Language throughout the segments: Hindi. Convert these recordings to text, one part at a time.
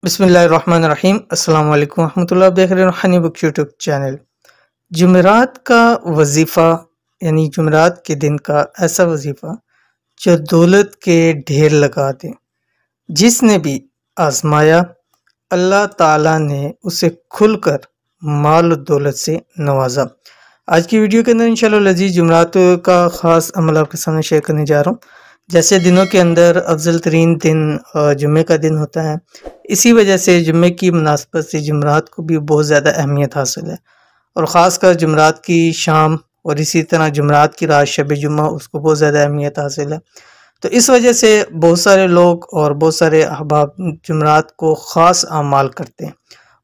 बिस्मिल्लाहिर्रहमानिर्रहीम। अस्सलाम वालेकुम रहमतुल्लाह। आप देख रहे हो हनी बुक यूट्यूब चैनल। जुमेरात का वजीफ़ा यानी जुमेरात के दिन का ऐसा वजीफ़ा जो दौलत के ढेर लगा दे। जिसने भी आजमाया अल्लाह ताला ने उसे खुलकर माल और दौलत से नवाजा। आज की वीडियो के अंदर इंशाअल्लाह लजीज जुमेरात का ख़ास अमल आपके सामने शेयर करने जा रहा हूँ। जैसे दिनों के अंदर अफजल तरीन दिन जुम्मे का दिन होता है, इसी वजह से जुम्मे की मुनासबत से जुमेरात को भी बहुत ज़्यादा अहमियत हासिल है और ख़ासकर जुमेरात की शाम और इसी तरह जुमेरात की रात शब जुम्मा उसको बहुत ज़्यादा अहमियत हासिल है। तो इस वजह से बहुत सारे लोग और बहुत सारे अहबाब जुमेरात को ख़ास अमाल करते हैं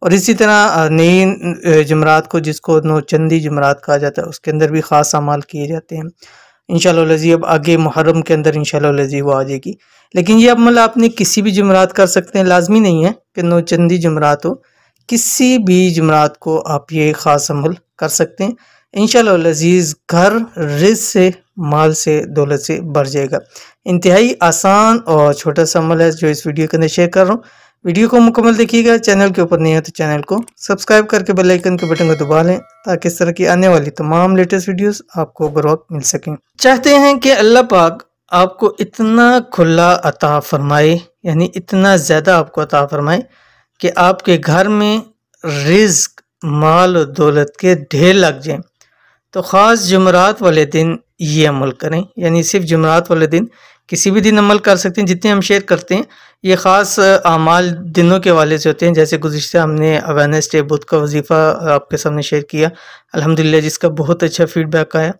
और इसी तरह नई जुमेरात को जिसको नौचंदी जुमेरात कहा जाता है उसके अंदर भी ख़ास अमाल किए जाते हैं। इंशाअल्लाह लजी अब आगे मुहर्रम के अंदर इंशाअल्लाह लजी वो आ जाएगी, लेकिन ये अमल आपने किसी भी जुमेरात कर सकते हैं, लाजमी नहीं है कि नौचंदी जुमेरात हो, किसी भी जुमेरात को आप ये ख़ास अमल कर सकते हैं। इंशाअल्लाह लजीज घर रिज़्क़ से, माल से, दौलत से बढ़ जाएगा। इंतहाई आसान और छोटा सा अमल है जो इस वीडियो के अंदर शेयर कर रहा हूँ। वीडियो को मुकम्मल देखिएगा। चैनल के ऊपर नहीं है तो चैनल को सब्सक्राइब करके बेल आइकन के बटन को दबा लें ताकि इस तरह की आने वाली तमाम लेटेस्ट वीडियोस आपको बर वक्त मिल सकें। चाहते हैं कि अल्लाह पाक आपको इतना खुला अता फरमाए, यानी इतना ज़्यादा आपको अता फरमाए कि आपके घर में रिज़्क़, माल और दौलत के ढेर लग जाएं। तो ख़ास जुमेरात वाले दिन ये अमल करें, यानी सिर्फ जुमेरात वाले दिन, किसी भी दिन अमल कर सकते हैं। जितने हम शेयर करते हैं ये ख़ास अमाल दिनों के वाले से होते हैं। जैसे गुज़िश्ता हमने अवेयरनेस डे बुध का वजीफ़ा आपके सामने शेयर किया अल्हम्दुलिल्लाह, जिसका बहुत अच्छा फीडबैक आया।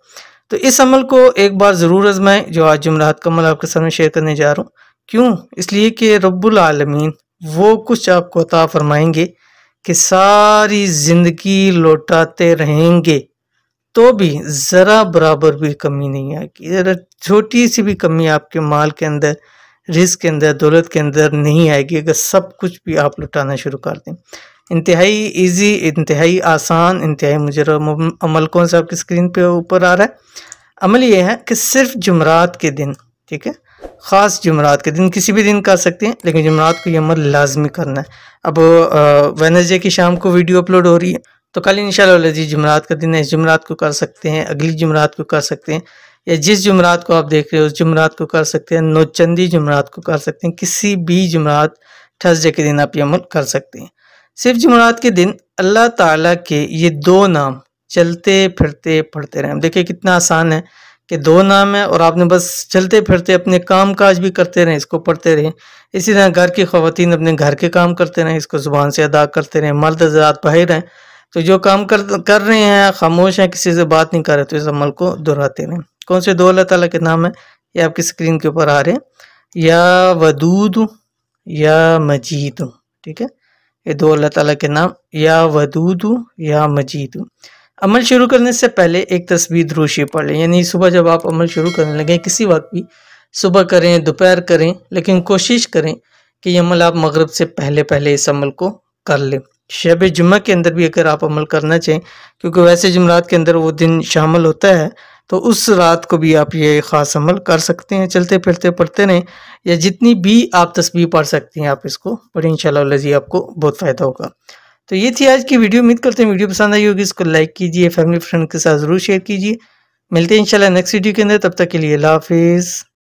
तो इस अमल को एक बार ज़रूर आजमाएं जो आज जुमेरात का अमल आपके सामने शेयर करने जा रहा हूँ। क्यों? इसलिए कि रब्बुल आलमीन वो कुछ आपको अता फरमाएंगे कि सारी ज़िंदगी लौटाते रहेंगे तो भी ज़रा बराबर भी कमी नहीं आएगी। ज़रा छोटी सी भी कमी आपके माल के अंदर, रिज़्क़ के अंदर, दौलत के अंदर नहीं आएगी अगर सब कुछ भी आप लुटाना शुरू कर दें। इंतहाई इजी, इंतहाई आसान, इंतहाई मुजर्रब अमल कौन सा आपकी स्क्रीन पे ऊपर आ रहा है। अमल ये है कि सिर्फ जुमेरात के दिन, ठीक है, ख़ास जुमेरात के दिन, किसी भी दिन कर सकते हैं लेकिन जुमेरात को ये अमल लाजमी करना है। अब वेडनेसडे की शाम को वीडियो अपलोड हो रही है तो कल इंशाअल्लाह जी जुमेरात का दिन है। इस जुमेरात को कर सकते हैं, अगली जुमेरात को कर सकते हैं, या जिस जुमेरात को आप देख रहे हो उस जुमेरात को कर सकते हैं, नौचंदी जुमेरात को कर सकते हैं, किसी भी जुमेरात थर्सडे के दिन आप ये अमल कर सकते हैं। सिर्फ जुमेरात के दिन अल्लाह ताला के ये दो नाम चलते फिरते पढ़ते रहें। देखिए कितना आसान है कि दो नाम है और आपने बस चलते फिरते अपने काम काज भी करते रहें, इसको पढ़ते रहें। इसी तरह घर की ख़वातीन अपने घर के काम करते रहें, इसको ज़ुबान से अदा करते रहें। मर्द हज़रात बाहर हैं तो जो काम कर रहे हैं, खामोश हैं, किसी से बात नहीं कर रहे, तो इस अमल को दोहराते रहें। कौन से दो अल्लाह ताला के नाम है ये आपकी स्क्रीन के ऊपर आ रहे हैं, या वदूद या मजीद, ठीक है, ये दो अल्लाह ताला के नाम, या वदूद या मजीद। अमल शुरू करने से पहले एक तस्बीह दुरूद शरीफ पढ़ लें, यानी सुबह जब आप अमल शुरू करने लगें, किसी वक्त भी, सुबह करें, दोपहर करें, लेकिन कोशिश करें कि ये अमल आप मगरिब से पहले पहले इस अमल को कर लें। शब जुम्मा के अंदर भी अगर आप अमल करना चाहें, क्योंकि वैसे जुमेरात के अंदर वो दिन शामिल होता है, तो उस रात को भी आप ये ख़ास अमल कर सकते हैं। चलते फिरते पढ़ते रहें, या जितनी भी आप तस्बीह पढ़ सकती हैं आप इसको पढ़ें, इंशाअल्लाह लजी आपको बहुत फ़ायदा होगा। तो ये थी आज की वीडियो। उम्मीद करते हैं वीडियो पसंद आई होगी। इसको लाइक कीजिए, फैमिली फ्रेंड के साथ ज़रूर शेयर कीजिए। मिलते हैं इंशाअल्लाह नेक्स्ट वीडियो के अंदर, तब तक के लिए अल्लाह हाफिज़।